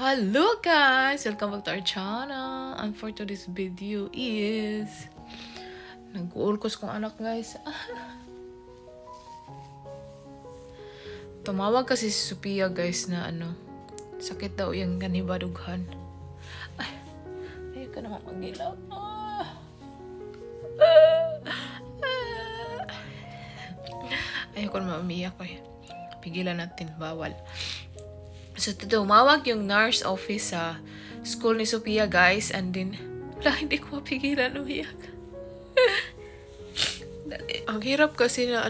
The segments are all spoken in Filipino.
Hello guys! Welcome back to our channel. And for today's video is nag-ulkos kong anak guys. Tumawag kasi si Sophia guys na sakit daw yung ganibadughan. Ay ka naman mag-ilaw. Ayoko naman umiyak eh. Pigilan natin, bawal. So, tumawag yung nurse office sa school ni Sophia, guys. And then, hindi ko mapigilan umiyak. Ang hirap kasi na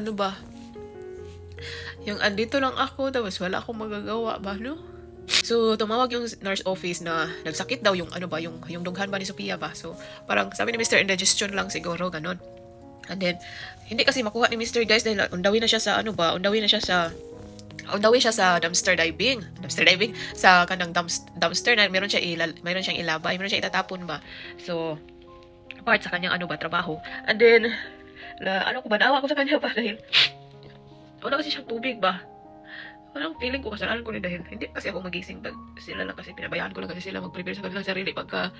yung andito lang ako, tapos wala akong magagawa ba, no? So, tumawag yung nurse office na nagsakit daw yung yung dughan ba ni Sophia ba? So, parang sabi ni Mr. indigestion lang siguro, ganon. And then, hindi kasi makuha ni Mr. guys dahil undawi siya sa dumpster diving sa kanang dumpster na meron siyang ilabay, meron siyang itatapon ba. So part sa kanyang trabaho. And then naawa ko sa kanya ba dahil wala kasi siyang tubig ba. Parang feeling ko kasalanan ko rin dahil hindi kasi ako magising pag sila lang kasi pinabayaan ko lang kasi sila mag-prepare sa kanilang sarili pagka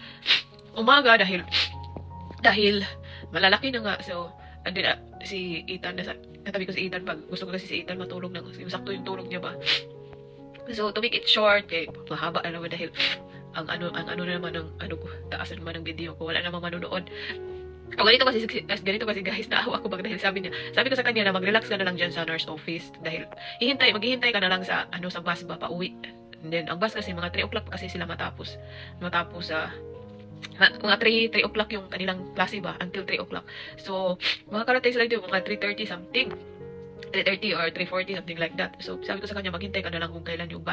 umaga dahil malalaki na nga. So and then si Ethan, katabi ko si Ethan pag gusto ko kasi si Ethan matulog na kasi sakto yung tulog niya ba. So to make it short, mahaba na naman dahil ang naman ng taas naman ng video ko, wala namang manonood. Ganito kasi guys, naawa ko dahil sabi ko sa kanya na mag-relax ka na lang dyan sa nurse office dahil maghihintay ka na lang sa bus ba pauwi. And then ang bus kasi mga 3 o'clock kasi sila matapos sa mga 3 o'clock yung kanilang klase ba until 3 o'clock. So makakarating sila dito mga 3:30 something, 3:30 or 3:40 something like that. So sabi ko sa kanya maghintay ka na lang kung kailan yung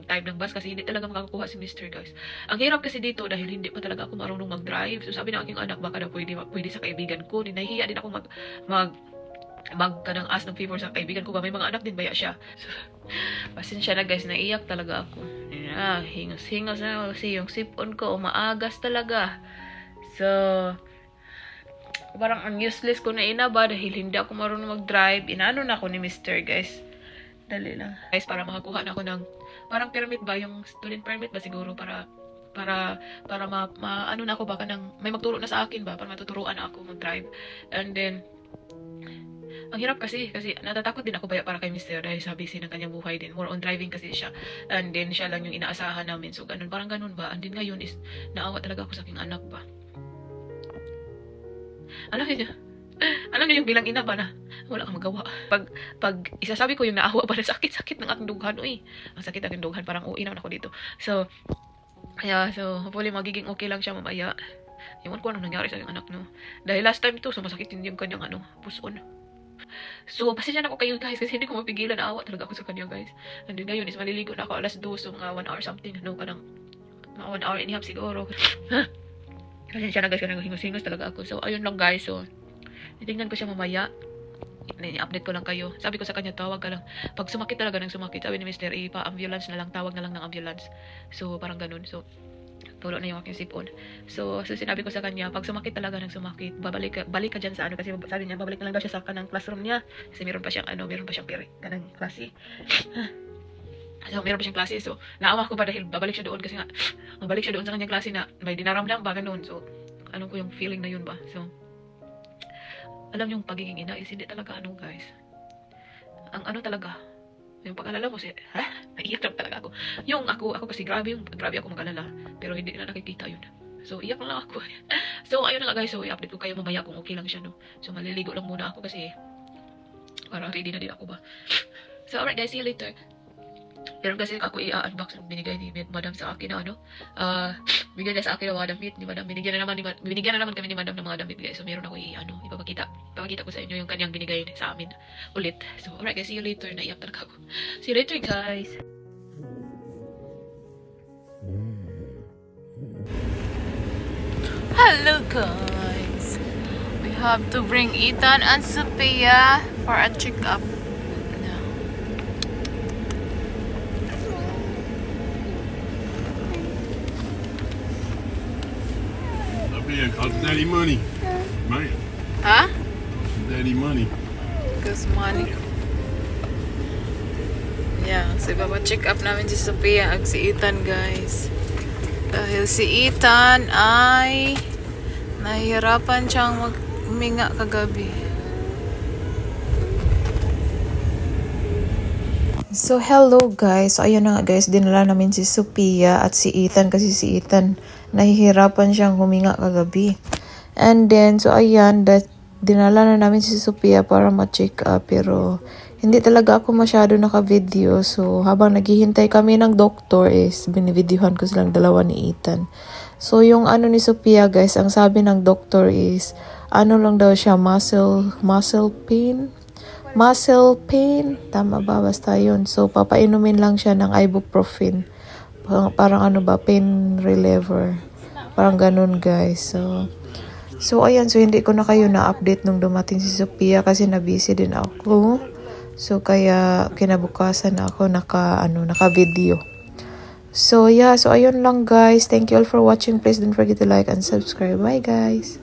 time ng bus kasi hindi talaga makakakuha si Mr. guys. Ang hirap kasi dito dahil hindi pa talaga ako marunong mag-drive. So sabi ng aking anak baka daw pwede sa kaibigan ko. Nahihiya din ako kanang ask ng favor sa kaibigan ko ba, may mga anak din baya siya. So, pasensya na guys, naiyak talaga ako. Hingos na kasi yung sipon ko umaagas talaga. So parang ang useless ko na ba dahil hindi ako marunong mag-drive. Inaano na ako ni Mr. guys. Dali lang guys, para makakuha na ako ng parang permit ba, yung student permit ba siguro para na ako baka may magturo na sa akin ba para matuturuan na ako mag-drive. And then ang hirap kasi natatakot din ako para kay Mr. dahil sa busy ng kanyang buhay din. More on driving kasi siya. And then siya lang yung inaasahan namin. So parang ganun ba. And then ngayon is naawa talaga ako sa aking anak ba. Alam niyo yung bilang ina ba na wala kang magawa. Pag isasabi ko yung naawa ba na sakit ng aking dughan. Ang sakit aking dughan. Parang uwi naman ako dito. So hopefully magiging okay lang siya mamaya. Ewan ko anong nangyari sa aking anak, no. Dahil last time ito, sumasakit din yung kanyang puson. So, pasensya na ako kayo guys kasi hindi ko mapigilan. Naawa talaga ako sa kanya guys. And then ngayon is maliligo na ako alas 2. So mga 1 hour something. Kanang mga 1 hour and a half siguro. Pasensya na guys, kanang hingos talaga ako. So ayun lang guys. So titingnan ko siya mamaya. I-update ko lang kayo. Sabi ko sa kanya, tawag ka lang. Pag sumakit talaga ng sumakit, sabi ni Mr. Ipa-ambulance na lang. Tawag na lang ng ambulance. So parang ganun. So tulo na yung aking sipon. So sinabi ko sa kanya, pag sumakit talaga ng sumakit, balik ka dyan sa kasi sabi niya, babalik na lang daw siya sa kanang classroom niya. Kasi meron pa siyang kanang klase. So meron pa siyang klase. So naawa ko ba dahil babalik siya doon kasi nga, mabalik siya doon sa kanyang klase na may dinaramdam ba ganun. So alam ko yung feeling na yun ba. So alam yung pagiging ina is hindi talaga guys. Ang talaga, yung pag-alala mo naiyak lang talaga ako. Yung ako kasi grabe ako mag-alala. Pero hindi na nakikita yun. So, iyak lang ako. So, ayun na nga guys. So, i-update ko kayo mamaya kung okay lang siya, no. So, maliligo lang muna ako kasi parang ready na din ako ba. So, alright guys. See you later. Pero kasi ako i-unbox ng binigay ni Madam sa akin na bigyan niya sa akin ng mga damit ni Madam. Binigyan na naman kami ni Madam ng mga damit guys. So, meron ako ipapakita ko sa inyo yung kanyang binigay sa amin ulit. So, alright guys. See you later. Naiyak talaga ako. See you later guys. Hello guys. We have to bring Ethan and Sophia for a checkup. Yeah, cost daddy money. Man. Huh? Daddy money. Because money. Yeah, so ipapacheck up namin si Sophia at si Ethan, guys. Dahil si Ethan ay nahihirapan siyang huminga kagabi. So, hello guys. So, ayun na nga guys, dinala namin si Sophia at si Ethan kasi si Ethan nahihirapan siyang huminga kagabi. And then, so ayan, dinala na namin si Sophia para ma-check up. Pero, hindi talaga ako masyado naka-video. So, habang naghihintay kami ng doktor is binivideohan ko silang dalawa ni Ethan. So, yung ano ni Sophia guys, ang sabi ng doktor is, ano lang daw siya, muscle pain. Tama ba? Basta yun. So, papainumin lang siya ng ibuprofen. Parang ano ba, pain reliever. Parang ganun guys. So ayan. So, hindi ko na kayo na-update nung dumating si Sophia kasi na-busy din ako. So, kaya kinabukasan na ako naka-video. So, yeah. So, ayun lang guys. Thank you all for watching. Please don't forget to like and subscribe. Bye guys.